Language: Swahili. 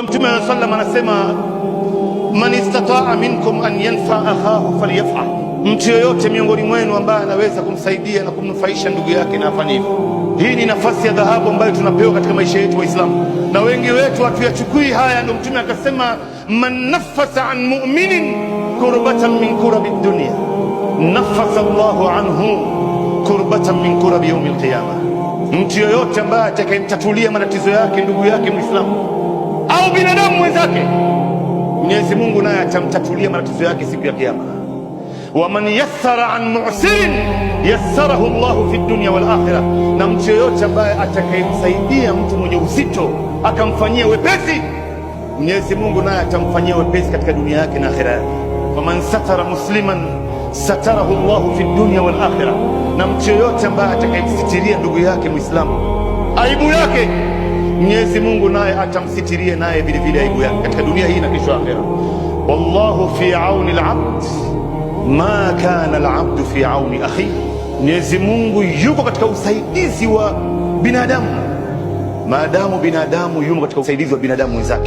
Mtume sallam anasema man istataa minkum an yanfa akhahu falyaf'al, mtu yoyote miongoni mwenu ambaye anaweza kumsaidia na kumnufaisha ndugu yake na afanye hivyo. Hii ni nafasi ya dhahabu ambayo tunapewa katika maisha yetu Waislamu, na wengi wetu hatuyachukui haya. Ndio Mtume akasema man nafasa an mu'minin kurbatan min kurabi dunya nafasa Allahu anhu kurbatan min kurabi yawm al-qiyamah. Mtu yoyote ambaye atakayemtatulia matatizo yake ndugu yake Muislamu au binadamu mwenzake, Mwenyezi Mungu naye atamtatulia matatizo yake siku ya Kiyama. Wa man yassara an mu'sirin yassarahu Allahu fi dunya wal akhirah, na mtu yoyote ambaye atakayemsaidia mtu mwenye uzito akamfanyia wepesi, Mwenyezi Mungu naye atamfanyia wepesi katika dunia yake na akhira yake. Wa man satara musliman satarahu Allahu fi dunya wal akhirah, na mtu yoyote ambaye atakayemsitiria ndugu yake Muislamu aibu yake, Mwenyezi Mungu naye atamsitirie naye vile vile aibu yake katika dunia hii na kesho akhera. Wallahu fi auni al-abd ma kana al-abd fi auni akhi, Mwenyezi Mungu yuko katika usaidizi wa binadamu maadamu binadamu yuko katika usaidizi wa binadamu wenzake.